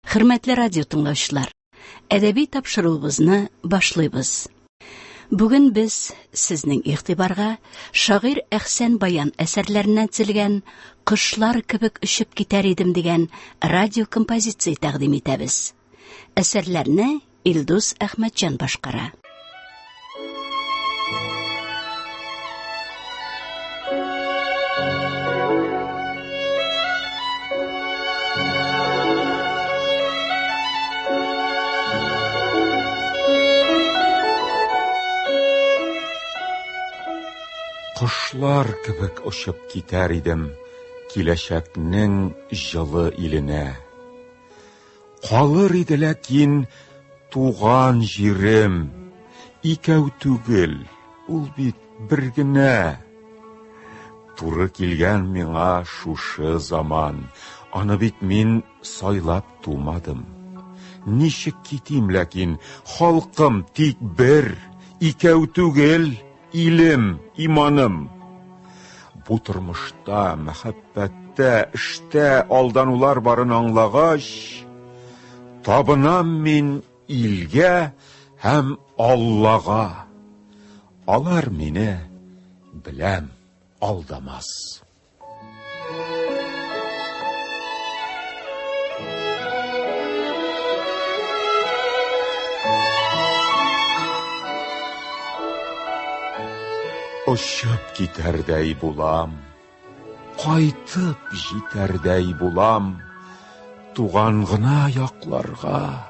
Хөрмәтле радио тыңлаучылар, әдәби тапшыруыбызны башлыйбыз. Бүген без сезнең игътибарга шагыйрь Әхсән Баян әсәрләреннән төзелгән «Кошлар кебек очып китәр идем» дигән радио композиция тәкъдим итәбез. Әсәрләрне Илдус Әхмәтҗан башкара. Кошлар кебек очып китәр идем киләчәкнең җылы иленә. Калыр иде ләкин туган җирем, икәү түгел, ул бит бер генә. Туры килгән миңа шушы заман, аны бит мин сайлап тумадым. Ничек китим ләкин, халкым тик бер, икәү түгел, илем, иманым. Бу тормышта, мәхәббәттә, эштә алданулар барын аңлагач, табынам мин илгә һәм Аллага. Алар мине, беләм, алдамас. Очып китәрдәй булам, кайтып җитәрдәй булам, туган гына якларга,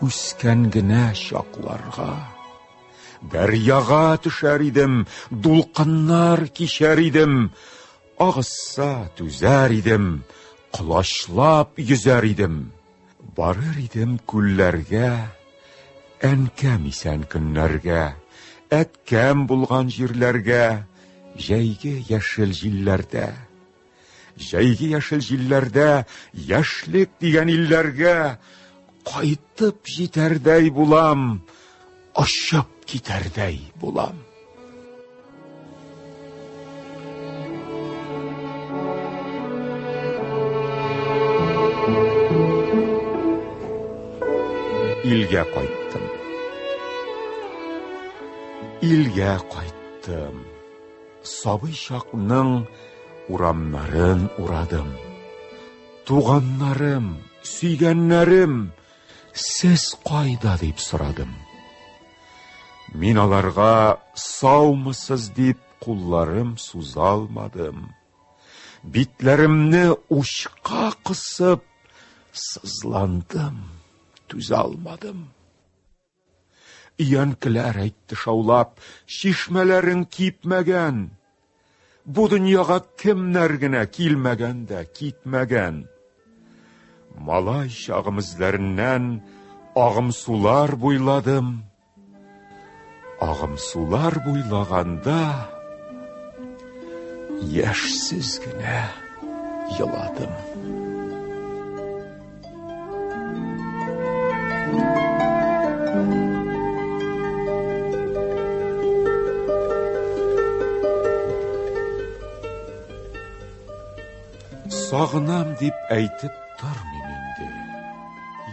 үскән генә чакларга. Дәрьяга төшәр идем, дулкыннар кичәр идем, агысса түзәр идем, колачлап йөзәр идем. Барыр идем күлләргә, әнкәм исән көннәргә, әткәм булган җирләргә, җәйге яшел җилләрдә. Җәйге яшел җилләрдә, яшьлек дигән илләргә, кайтып җитәрдәй булам, очып китәрдәй булам. Илгә кайттым. Илгә кайттым. Сабый чакның урамнарын урадым. Туганнарым, сөйгәннәрем, сез кайда дип сорадым. Мин аларга саумысыз дип кулларым сузалмадым. Битләремне учка кысып сызландым, түзалмадым. Иянкеләр әйтте шаулап, чишмәләрең кипмәгән. Бу дөньяга кемнәр генә килмәгән дә китмәгән. Малай чагым эзләреннән агым сулар буйладым. Агым сулар буйлаганда яшьсез генә еладым. Сагынам дип әйтеп тормыйм инде.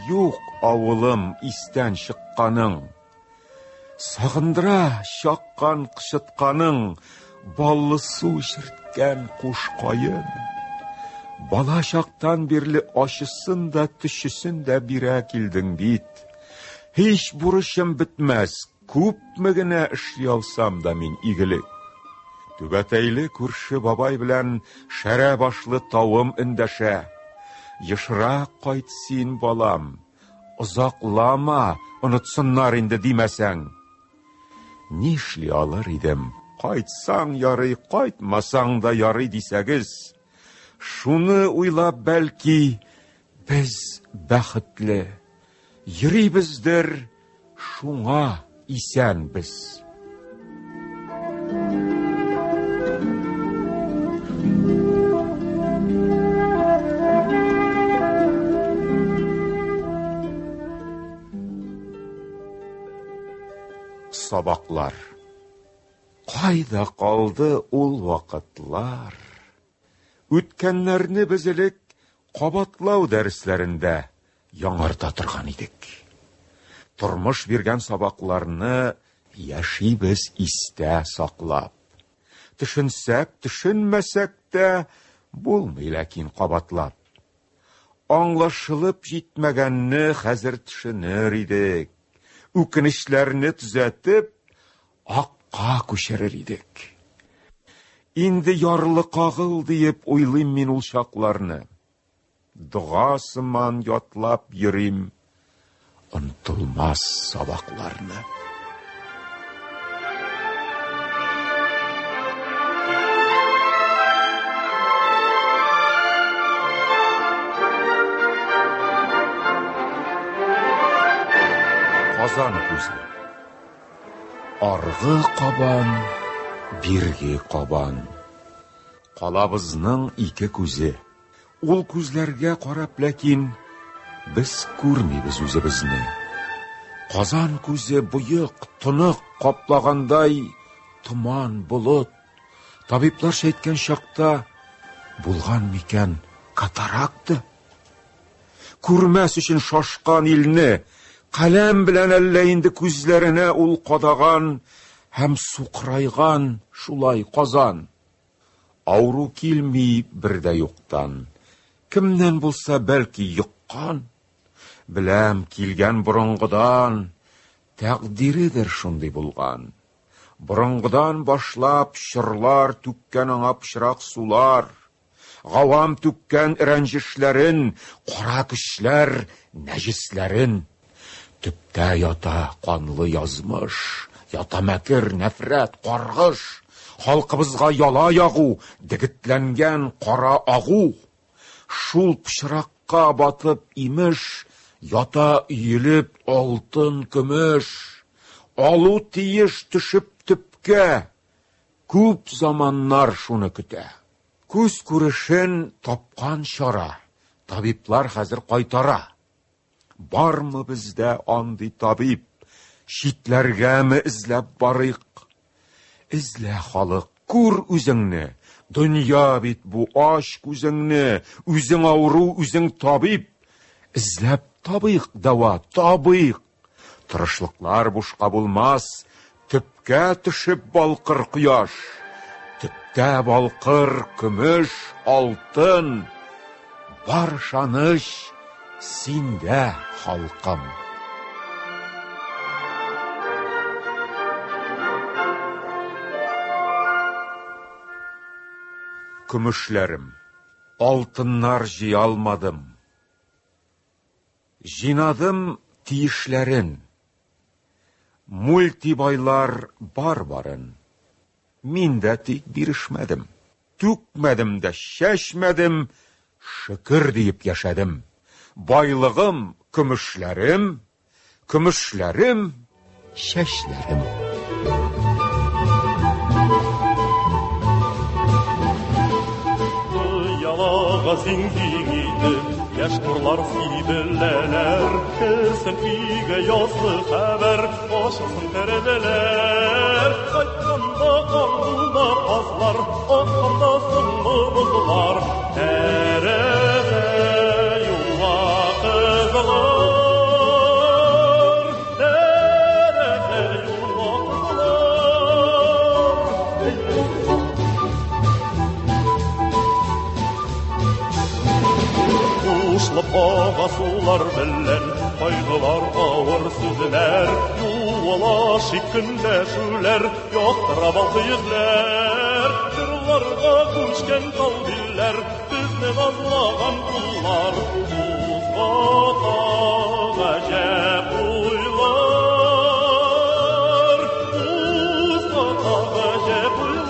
Юк, авылым истән чыкканың. Сагындыра чаккан кышытканың, баллы су ишерткән кушкайын. Бала чактан бирле ачысын да төшесен дә бирә килдең бит. Һич бурычым бетмәс, күпме генә эшли алсам да мин игелек. Түбәтәйле күрше бабай белән шәрә башлы тавым эндәшә. Ешрак кайт син, балам, озаклама, онытсыннар инде димәсәң. Нишли алыр идем, кайтсаң ярый, кайтмасаң да ярый дисәгез. Шуны уйлап бәлки, без бәхетле, йөрибездер, шуңа исән без. Сабаклар. Кайда калды ул яңарта торган идек. Тормыш биргән сабакларны яшибез истә саклап. Төшенсәк, төшенмәсәк тә булмый ләкин кабатлап. Аңлашылып җитмәгәнне хәзер төшенер идек. Үкенечләрне төзәтеп, акка күчерер идек. Инде ярлы кагыл диеп уйлыйм мин ул чакларны. Дуга сыман ятлап йөрим онытылмас сабакларны. Казан күзе. Аргы кабан, бирге кабан. Калабызның ике күзе. Ул күзләргә карап, ләкин без күрмибез үзебезне. Казан күзе буйык, тонык каплагандай туман, болыт. Табиблар әйткән чакта булган микән катаракты. Күрмәс өчен шашкан илне каләм белән әллә инде күзләренә ул кадаган һәм сукрайган шулай Казан. Ауру килми бердә юктан. Кемнән булса бәлки йоккан. Беләм килгән борынгыдан, тәкъдиридер шундый булган. Борынгыдан башлап чырлар түккән аңа пычрак сулар. Гавам түккән рәнҗешләрен, кара көчләр нәҗисләрен. Төптә ята канлы язмыш, ята мәкер, нәфрәт, каргыш. Халкыбызга яла ягу, дегетләнгән кара агу. Шул пычракка батып имеш, ята өелеп алтын көмеш. Алу тиеш төшеп төпкә, күп заманнар шуны көтә. Күз күрешен тапкан чара, табиблар хәзер кайтара. Бармы бездә андый табиб, читләргәме эзләп барыйк? Эзлә халык, күр үзеңне, дөнья бит бу аш күзеңне, үзең ауру, үзең табиб. Эзләп табыйк дава, табыйк. Тырышлыклар бушка булмас, төпкә төшеп балкыр кояш. Төптә балкыр көмеш, алтын. Бар шаныш синдә, халкым. Көмешләрем, алтыннар җыя алмадым. Җинадым тиешләрен. Мультибайлар бар-барын. Мин дә тик бирешмәдем. Түкмәдем дә, чәчмәдем, шөкер диеп яшәдем. Байлыгым көмешләрем, көмешләрем чәчләрем. Ялага зиңдиңиде, яшь нурлар сибелләләр, кесен өйгә язлы хәбәр, ашысын тәрәзәләр. Кайтканда кандылда казлар, атканда соңгы бозлар, тәрәзә юлга кызылар, тәрәзә юлга кызылар. Кушлап ага сулар белән, кайгылар авыр сүзләр, юла шикендәшүләр, яктыра балкы йөзләр. Җырларга күчкән талбилләр, безне газлаган куллар, узгата гаҗәп уйлар, узгата гаҗәп уйлар.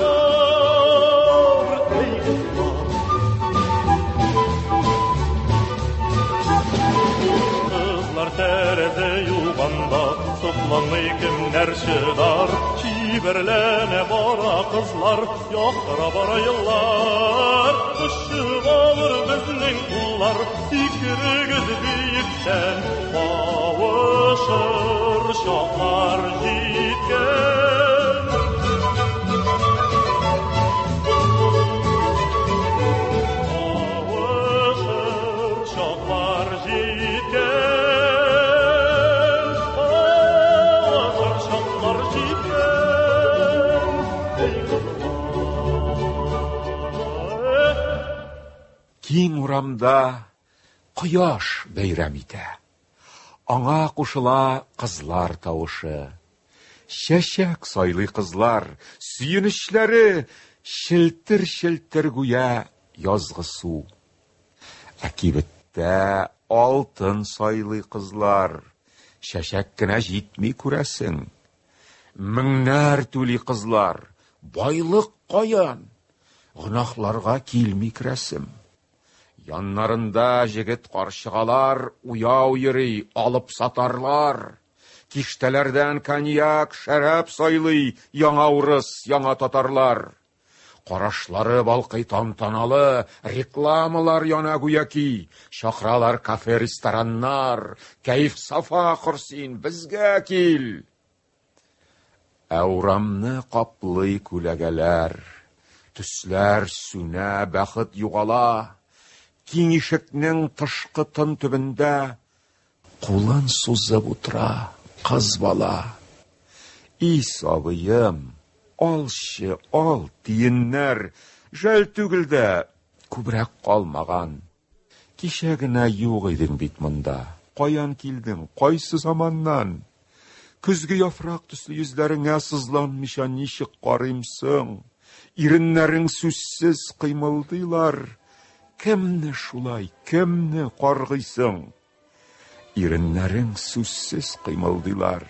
Тәрәзә юганда сокланмый кемнәр чыдар, чиберләнә бара кызлар, яктыра бара еллар. Кушып алыр безнең куллар, фикерегез биектән, кавышыр чаклар җиткән. Кавышыр чаклар җиткән. урамда кояш бәйрәм итә. Аңа кушыла кызлар тавышы. Шәшәк сайлый кызлар, сөенечләре шелтер-шелтер гүя язгы су. Ә кибеттә алтын сайлый кызлар, шәшәк кенә җитми күрәсең. Меңнәр түли кызлар, байлык каян, гынахларга килми керәсем. Яннарында җегет карчыгалар, уяу йөри, алып сатарлар. Киштәләрдән коньяк, шәраб сайлый, яңа урыс, яңа татарлар. Карашлары балкый тантаналы, рекламалар яна гүяки, шакралар кафе рестораннар, кәйф сафа курсин, безгә кил. Ә урамны каплый күләгәләр, төсләр сүнә, бәхет югала. Киң ишекнең тышкы тын төбендә кулын сузып утыра кыз бала. И сабыем, алчы, ал тиеннәр, жәл түгел дә күбрәк калмаган. Кичә генә юк идең бит монда. Каян килдең, кайсы заманнан? Көзге яфрак төсле йөзләреңә сызланмыйча ничек карыймсың? Иреннәрең сүзсез кыймылдыйлар. Кемне шулай, кемне каргыйсың? Иреннәрең сүзсез кыймылдыйлар.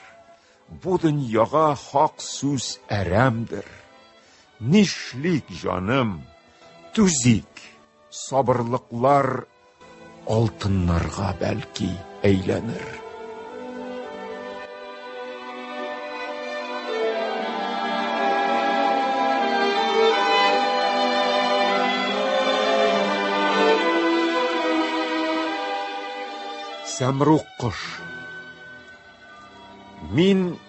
Бу дөньяга хак сүз әрәмдер. Нишлик, җаным, түзик, сабырлыклар алтыннарга бәлки әйләнер. Сәмрук кош. Мин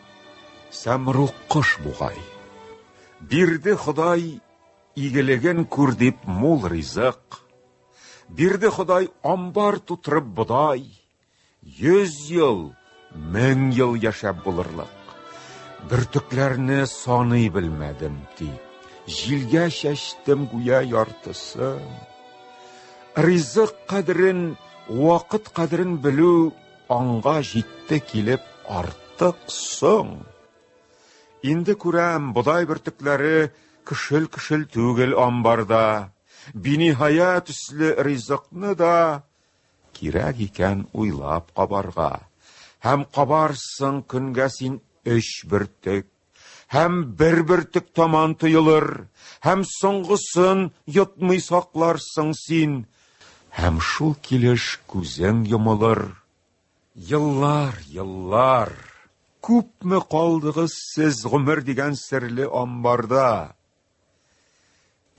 сәмрук кош бугай. Бирде Ходай игелеген күр дип мул ризык. Бирде Ходай амбар тутырып бодай. 100 ел, 1000 ел яшәп булырлык. Бөртекләрне саный белмәдем дип, җилгә чәчтем гүя яртысын. Ризык кадерен, вакыт кадерен белү аңга җитте килеп артык соң. Инде күрәм, бодай бөртекләре кышыл-кышыл түгел амбарда. Биниһая төсле ризыкны да кирәк икән уйлап кабарга. Һәм кабарсың көнгә син 3 бөртек, һәм 1 бөртек таман тыелыр, һәм соңгысын йотмый сакларсың син. Һәм шул килеш күзең йомылыр. Йыллар, йыллар, күпме калдыгыз сез гомер дигән серле амбарда.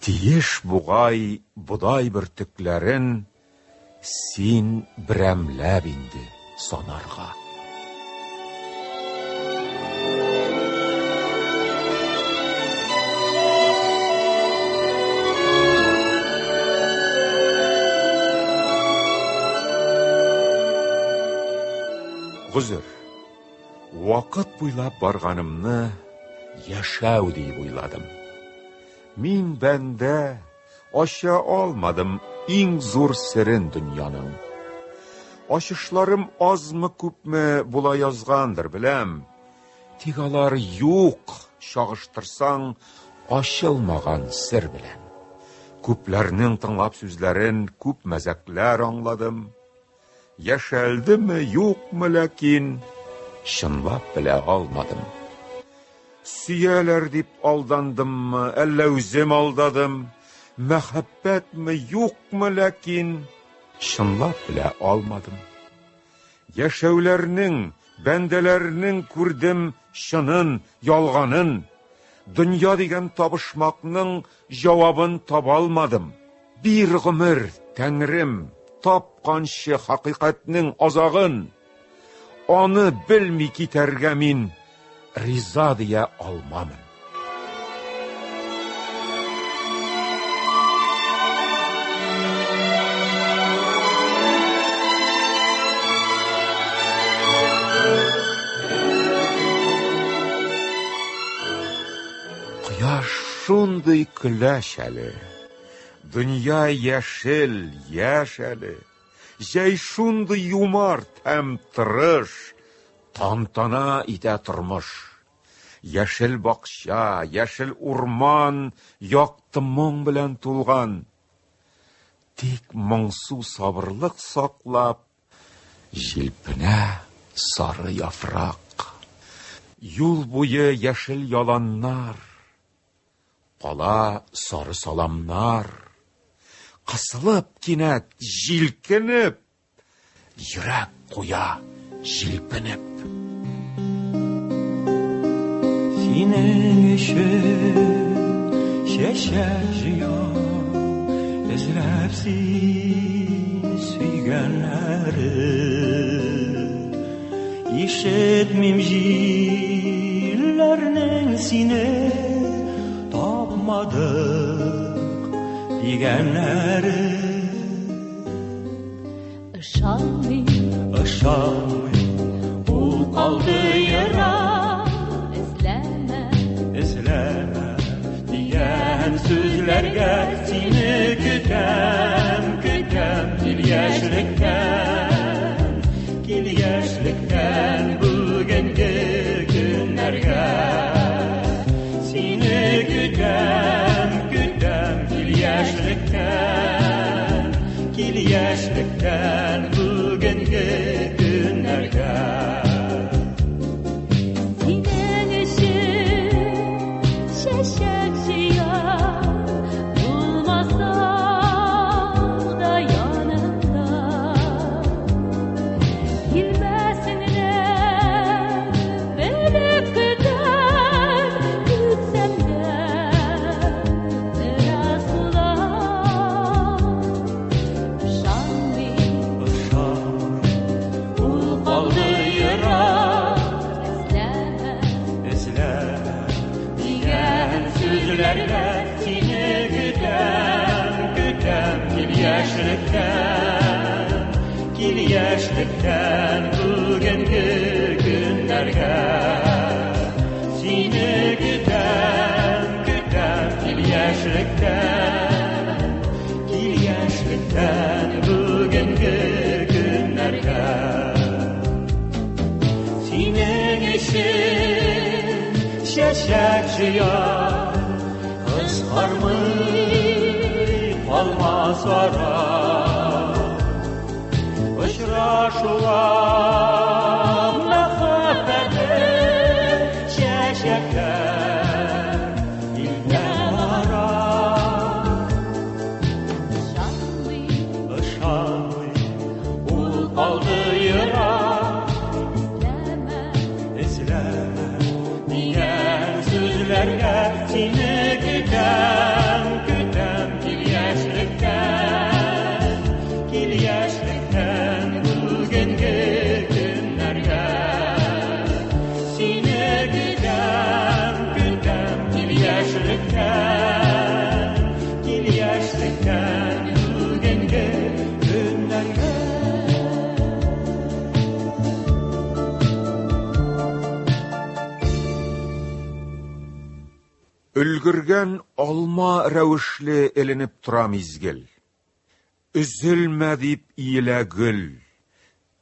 Тиеш бугай бодай бөртекләрен син берәмләп инде санарга. Гүзер, вакыт буйлап барганымны яшәү дип уйладым. Мин бәндә ача алмадым иң зур серен дөньяның. Ачышларым азмы күпме була язгандыр беләм. Тик алар юк, чагыштырсаң ачылмаган сер белән. Күпләрнең тыңлап сүзләрен, күп мәзәкләр аңладым. Яшәлдеме, юкмы, ләкин чынлап белә алмадым. Сөяләр дип алдандыммы, әллә үзем алдадым? Мәхәббәтме, юкмы, ләкин чынлап белә алмадым. Яшәүләрнең, бәндәләрнең күрдем чынын, ялганын. Дөнья дигән табышмакның җавабын таба алмадым. Бир гомер, Тәңрем, тапканчы хакыйкатьнең азагын, аны белми китәргә мин риза дия алмамын. Кояш шундый көләч әле. Dünya яшел, яшь әле. Җәй шундый юмарт һәм тырыш, тантана итә тормыш. Яшел бакча, яшел урман, якты моң белән тулган. Тик моңсу сабырлык саклап, җилпенә сары яфрак. Юл буе яшел яланнар, кала сары саламнар. Кысылып кинәт, җилкенеп, йөрәк куя җилпенеп. Синең өчен чәчәк җыям, эзләп сине сөйгәннәрем. Ишетмим җилләрнең сине тапмадык дигәннәрем. Ышанмыйм, ул калды ерак, эзләмә дигән сүзләргә сине көтәм, кил яшьлектән бүгенге көннәргә. Сине көтәм, кил яшьлектән бүгенге көннәргә. Синең өчен чәчәк җыям, булмасаң да янымда. Килмәсеңнәр белеп көтәм, көтсәм дә бераз улам. Ышанмыйм, ул калды ерак, эзләмә дигән сүзләргә сине көтәм, кил яшьлектән бүгенге көннәргә. Сине көтәм, кил яшьлектән бүгенге көннәргә. Синең өчен чәчәк җыям, кызгармый калмас ара. Очрашуга мәхәббәтем чәчәкләр илдән ара. Ышанмыйм, ул калды ерак, эзләмә дигән сүзләргә сине көтәм, кил яшьлектән бүгенге көннәргә. Сине көтәм, кил яшьлектән бүгенге көннәргә. Өлгергән алма рәвешле эленеп тора мизгел. Üzülmə дип иелә гөл,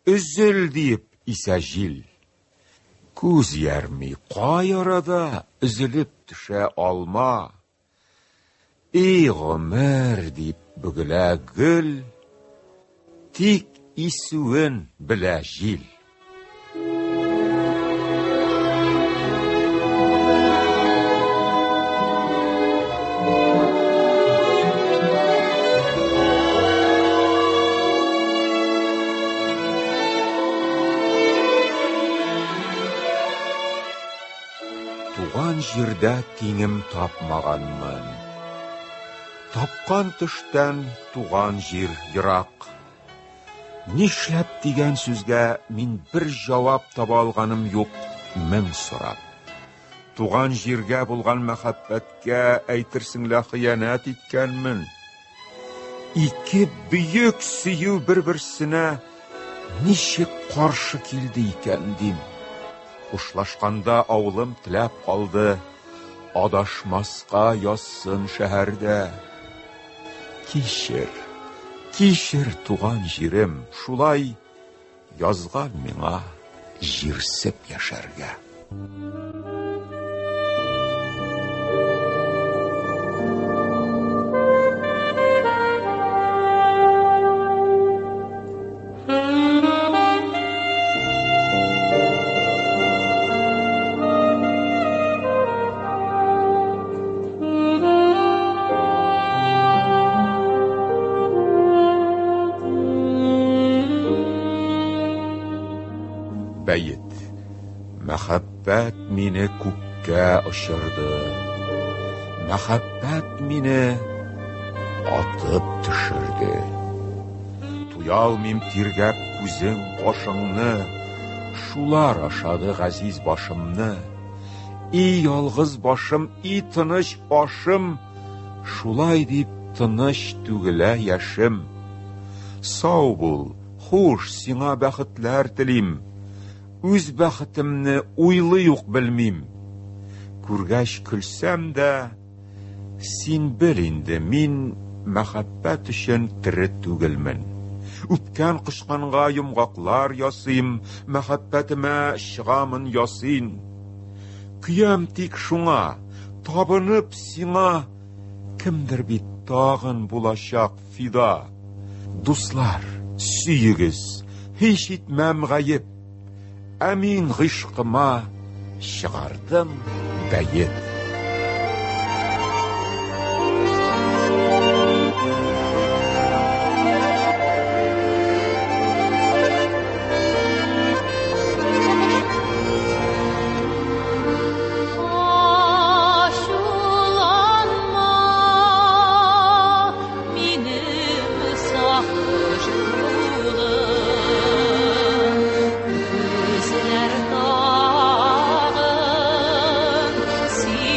üzül дип исә җил. Күз ярмый кай арада üzülеп төшә алма. И гомер дип бөгелә гөл, тик исүен белә җил. Туган җирдә тиңем тапмаганмын. Тапкан төштән туган җир ерак. Нишләп дигән сүзгә мин бер җавап таба алганым юк, мең сорап. Туган җиргә булган мәхәббәткә әйтерсең лә хыянәт иткәнмен. Ике бөек сөю бер-берсенә ничек каршы килде икән дим. Хушлашканда авылым теләп калды, адашмаска язсын шәһәрдә. Кишер туган җирем, шулай язган миңа җирсеп яшәргә. Бәйет. Мәхәббәт мине күккә ұшырды. Мәхәббәт мине атып төшерде. Туялмыйм тиргәп күзең кашыңны, шулар ашады газиз башымны. И ялгыз башым, и тыныч башым, шулай дип тыныч түгелә яшем. Сау бул, хуш, сиңа бәхетләр телим. Үз бәхетемне уйлый ук белмим. Күргәч көлсәм дә, син бел инде, мин мәхәббәт өчен тере түгелмен. Үпкән кышканга йомгаклар ясыйм, мәхәббәтемә чыгамын ясыйн. Көям тик шуңа, табынып сиңа, кемдер бит тагын булачак фида. Дуслар, сөйегез, һич итмәм гаеп. Әмин гышкыма чыгардым бәйет. See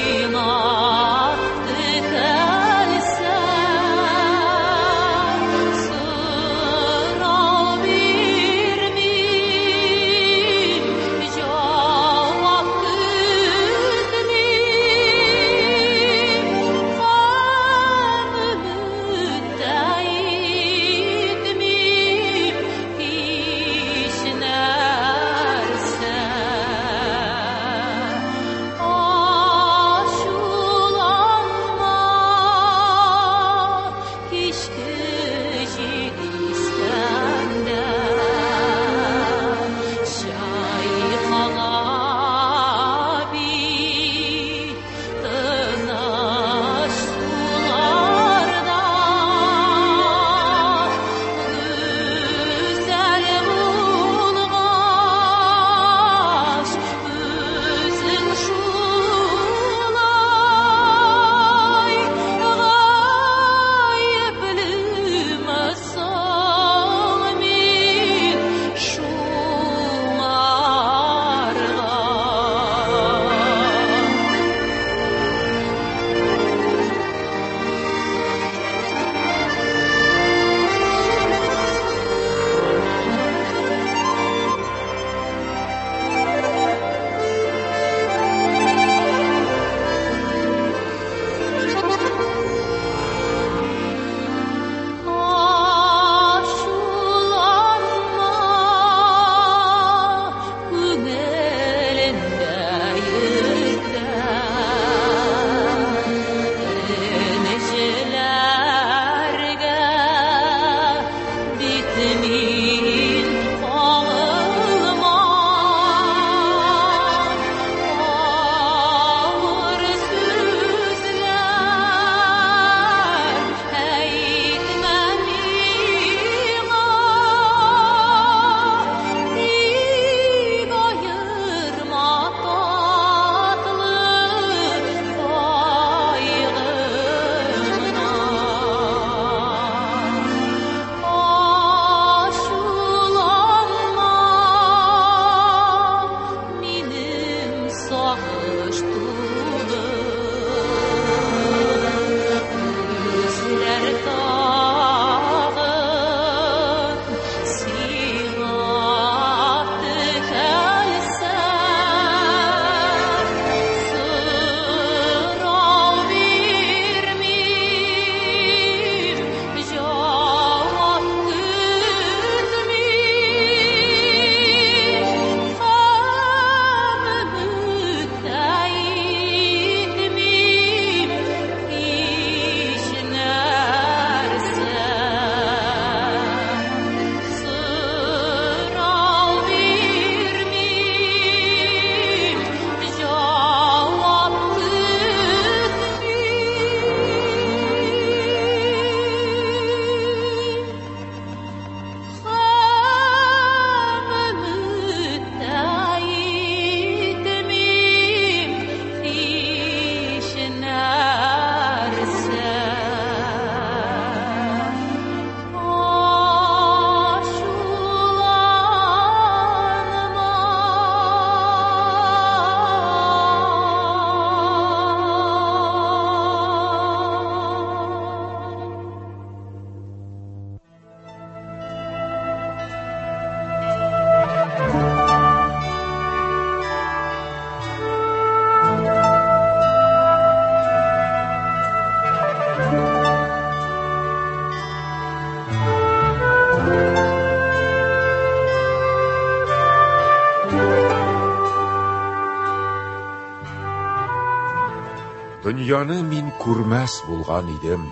Дөньяны мин күрмәс булган идем,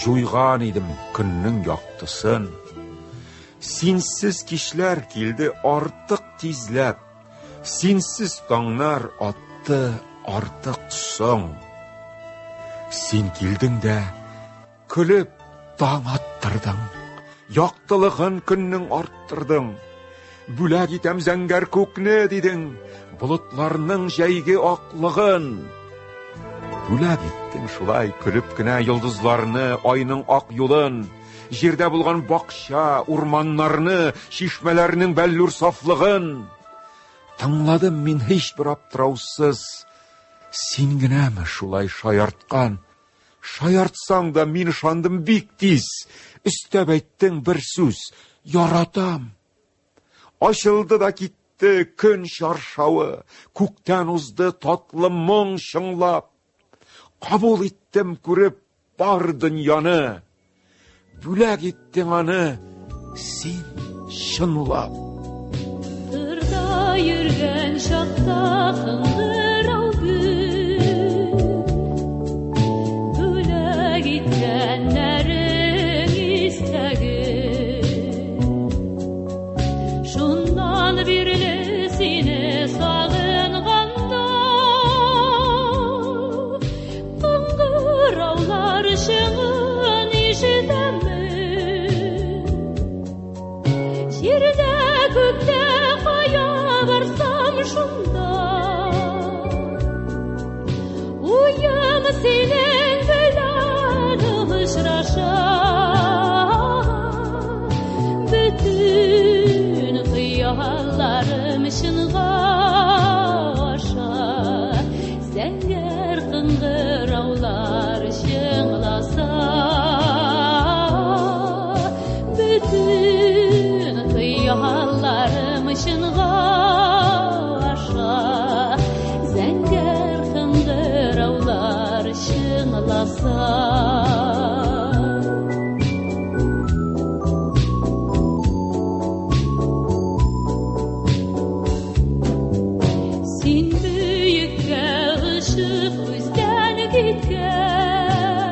жуйган идем көннең яктысын. Синсез кишләр килде артык тизләп, синсез таңнар атты артык соң. Син килдең дә көлеп таң аттырдың, яктылыгын көннең арттырдың. Бүләк итәм зәңгәр күкне дидең, болытларның җәйге аклыгын. Бүләк иттең шулай көлеп кенә йолдызларны, айның ак юлын, җирдә булган бакча, урманнарны, чишмәләрнең бәллүр сафлыгын. Тыңладым мин һичбер аптыраусыз, син генәме шулай шаярткан? Шаяртсаң да мин ышандым бик тиз, өстәп әйттең бер сүз, яратам. Ачылды да китте көн чаршавы, күктән узды татлы моң шыңлап. Кабул иттем күреп бар дөньяны, бүләк иттең аны син чынлап. Тырда йөргән чакта кыңгырау гүл, бүләк иткәннәрең истәгем. Шуннан бирле сине сагынганда, кыңгыраулар шыңын ишетәмен. Җирдә күктә кая барсам шунда, уем синең белән очраша. Бүтән хыялларым чынга аша, зәңгәр кыңгыраулар чыңласа. Бүтән хыялларым чынга аша, зәңгәр кыңгыраулар чыңласа. Син бөеккә гышык күздән киткәч,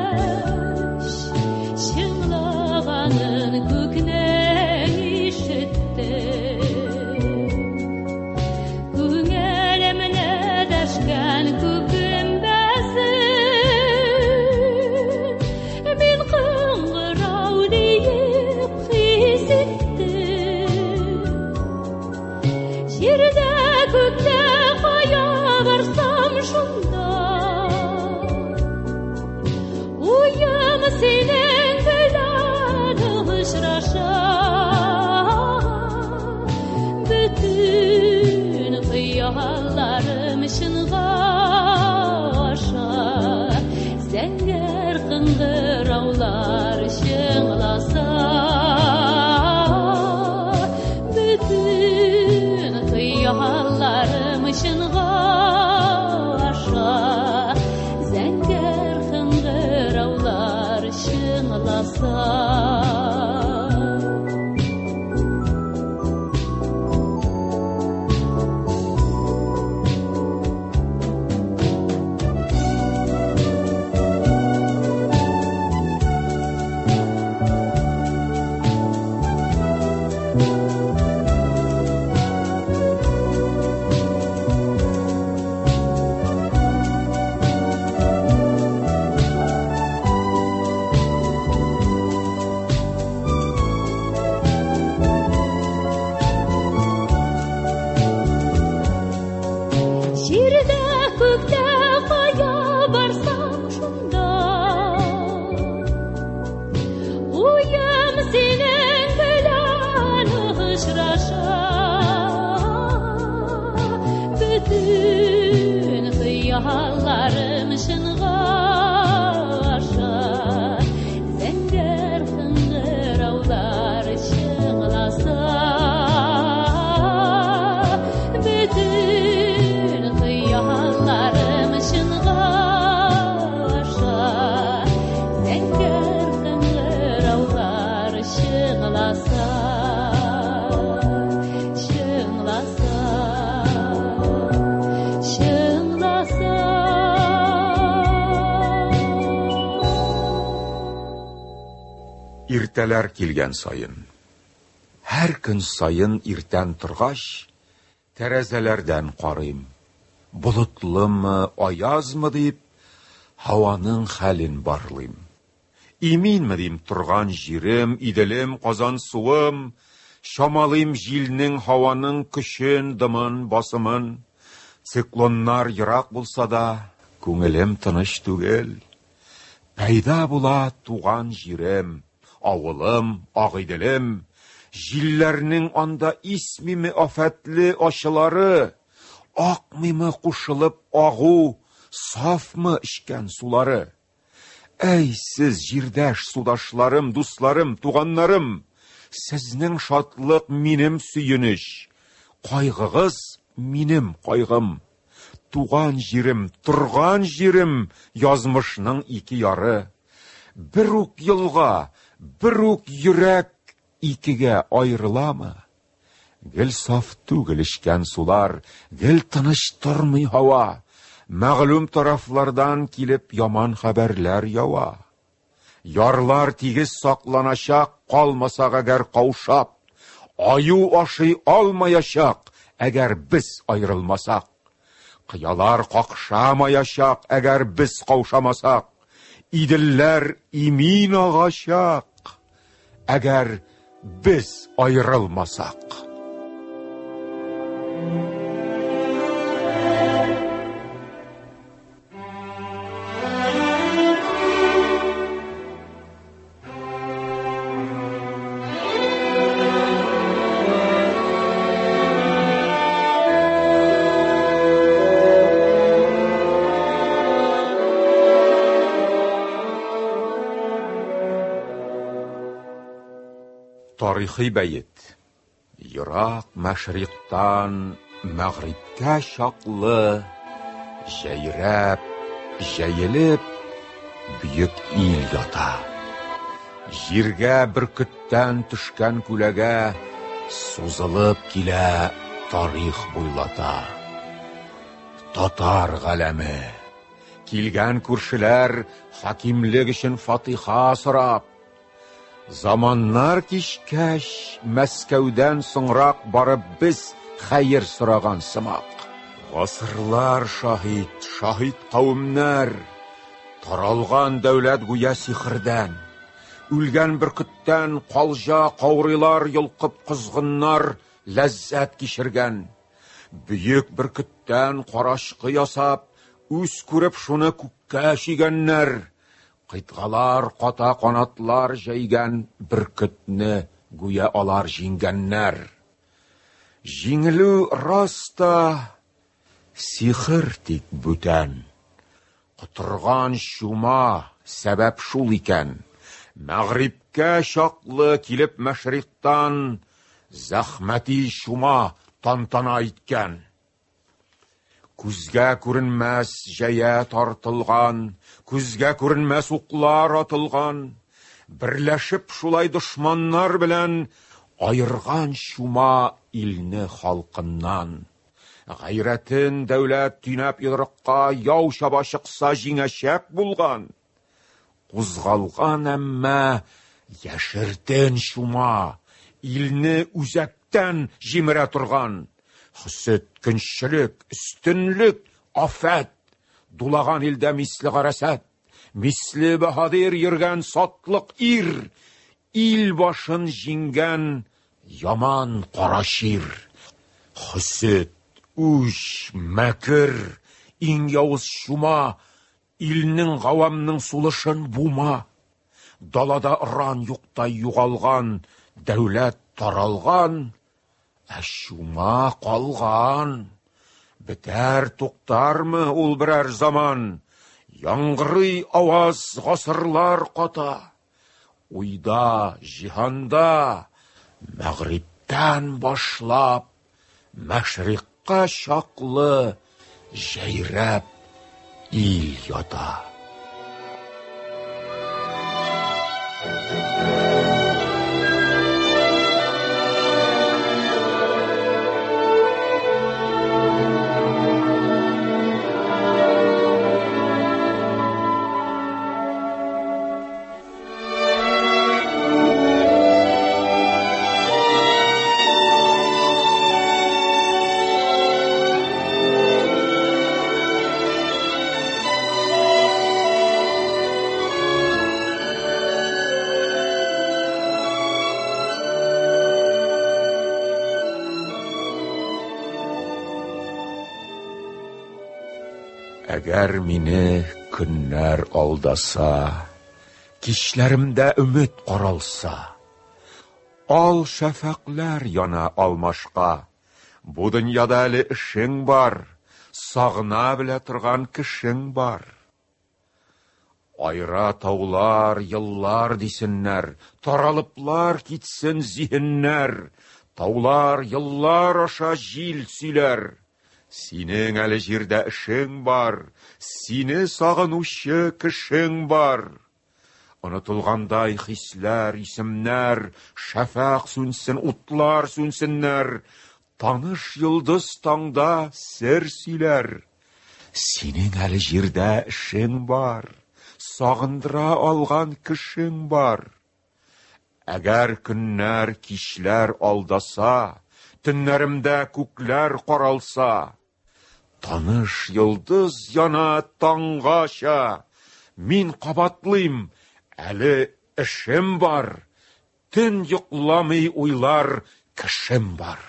чыңлаганын күкнең ишетте. Күңелемне дәшкән күгембәсен, мин кыңгырау диеп хис иттем. Җирдә күктә кая барсам шунда, уем синең белән очраша. Бүтән хыялларым чынга аша, зәңгәр кыңгыраулар чыңласа. Бүтән хыялларым чынга аша, зәңгәр кыңгыраулар чыңласа. Иртәләр килгән сайын. Һәр көн сайын иртән торгач, тәрәзәләрдән карыйм. Болытлымы, аязмы дип, һаваның хәлен барлыйм. Иминме дим торган җирем, иделем, казан суым, шамалыйм җилнең, һаваның көчен, дымын, басымын. Циклоннар ерак булса да, күңелем тыныч түгел. Пәйда була туган җирем, авылым, агыйделем, җилләрнең анда исмиме афәтле ачылары, акмыймы кушылып агу, сафмы ичкән сулары. Әй, сез җирдәш судашларым, дусларым, туганнарым, сезнең шатлык минем сөенеч, кайгыгыз минем кайгым. Туган җирем, торган җирем, язмышның ике яры. Бер үк елга, бер үк йөрәк икегә аерыламы? Гел саф түгел ичкән сулар, гел тыныч тормый һава. Мәгълүм тарафлардан килеп яман хәбәрләр ява. Ярлар тигез сакланачак, калмасак әгәр каушап. Аю ашый алмаячак, әгәр без аерылмасак. Кыялар какшамаячак, әгәр без каушамасак. Иделләр имин агачак, әгәр без аерылмасак. Тарихи бәйет. Ерак мәшриктан мәгърибкә чаклы, җәйрәп, җәелеп, бөек ил ята. Җиргә бөркеттән төшкән күләгә сузылып килә тарих буйлата. Татар галәме. Килгән күршеләр хакимлек өчен фатиха сорап. Заманнар кичкәч, Мәскәүдән соңрак барып без хәер сораган сымак. Гасырлар шаһид, шаһид кавымнар, таралган дәүләт гүя сихердән. Үлгән бөркеттән калҗа каурыйлар йолкып кызгыннар ләззәт кичергән. Бөек бөркеттән карашкы ясап, үз күреп шуны күккә чигәннәр. Кытгалар, ката канатлар җәйгән бөркетне гүя алар җиңгәннәр. Җиңелү раста, сихер тик бүтән. Кытырган чума сәбәп шул икән. Мәгърибкә чаклы килеп мәшриктан, зәхмәти чума тантана иткән. Күзгә күренмәс җәя тартылган, күзгә күренмәс уклар атылган, берләшеп шулай дошманнар белән айырган чума илне халкыннан. Гайрәтен дәүләт төнәп йодрыкка яу чаба чыкса җиңәчәк булган. Кузгалган әмма яшертен чума, илне үзәктән җимерә торган. Хөсет, көнчелек, өстенлек, афәт, дулаган илдә мисле гарәсәт, мисле баһадир йөргән сатлык ир, ил башын җиңгән яман карашир. Хөсет, үч, мәкер, иң явыз чума, илнең гавамның сулышын бума. Далада ыран юктай югалган, дәүләт таралган, чума калган. Бетәр туктармы ул берәр заман, яңгырый аваз гасырлар ката. Уйда, җиһанда, мәгърибтән башлап, мәшрикка чаклы җәйрәп ил ята. Әгәр мине көннәр алдаса, кичләремдә өмет каралса, ал шәфәкләр яна алмашка, бу дөньяда әле эшең бар, сагына белә торган кешең бар. Айра таулар, йыллар дисеннәр, таралыплар китсен зиһеннәр, таулар, йыллар аша җил сөйләр. Синең әле җирдә эшең бар, сине сагынучы кешең бар. Онытылгандай хисләр, исемнәр, шәфәк сүнсен, утлар сүнсеннәр, таныш йылдыз таңда сер сөйләр. Синең әле җирдә эшең бар, сагындыра алган кешең бар. Әгәр көннәр, кичләр алдаса, төннәремдә күкләр каралса, таныш йылдыз яна таңгача, мин кабатлыйм, әле эшем бар, төн йокламый уйлар кешем бар.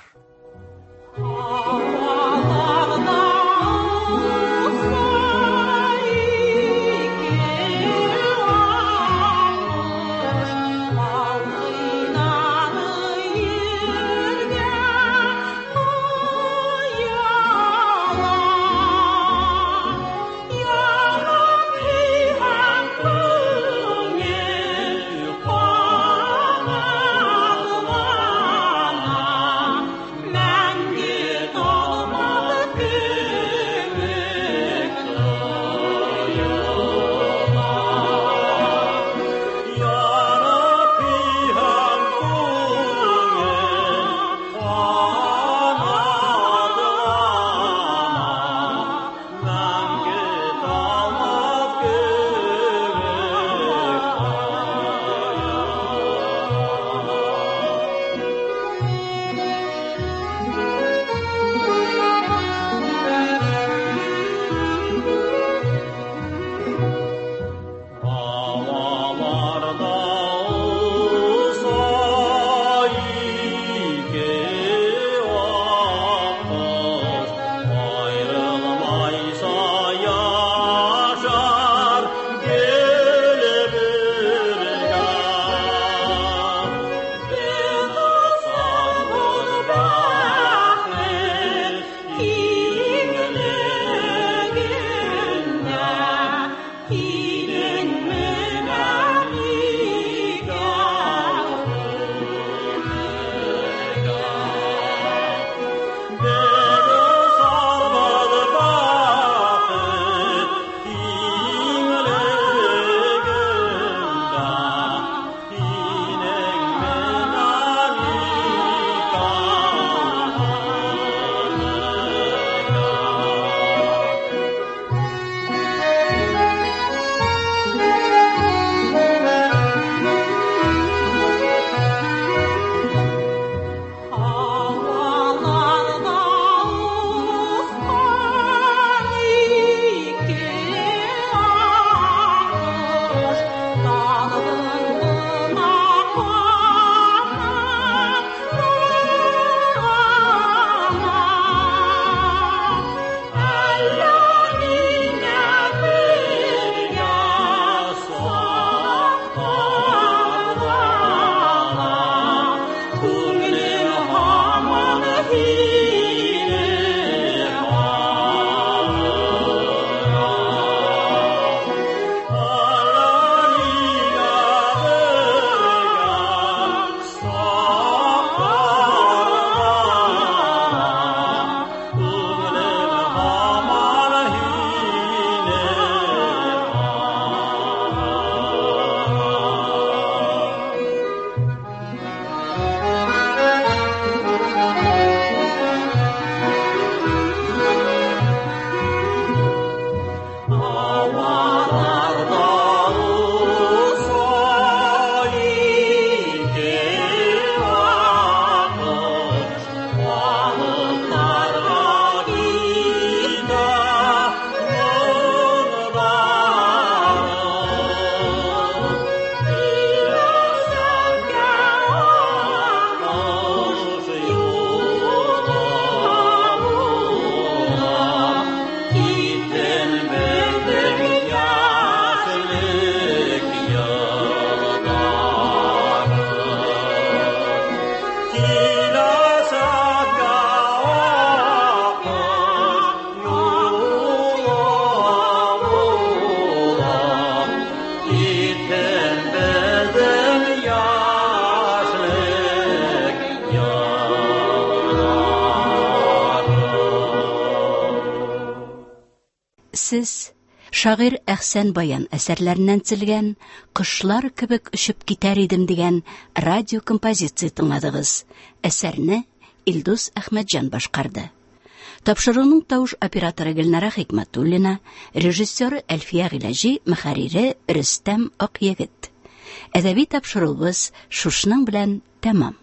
сез шагыйрь Әхсән Баян әсәрләреннән төзелгән «Кошлар кебек өшеп китәр идем» дигән радио композиция тыңладыгыз. Әсәрне Илдус Әхмәтҗан башкарды. Тапшыруның тавыш операторы Гөлнара Хикмәтуллина, режиссеры Әлфия Гыйләҗи, мөхәррире Рөстәм Акъегет. Әдәби тапшыруыбыз шушының белән тәмам.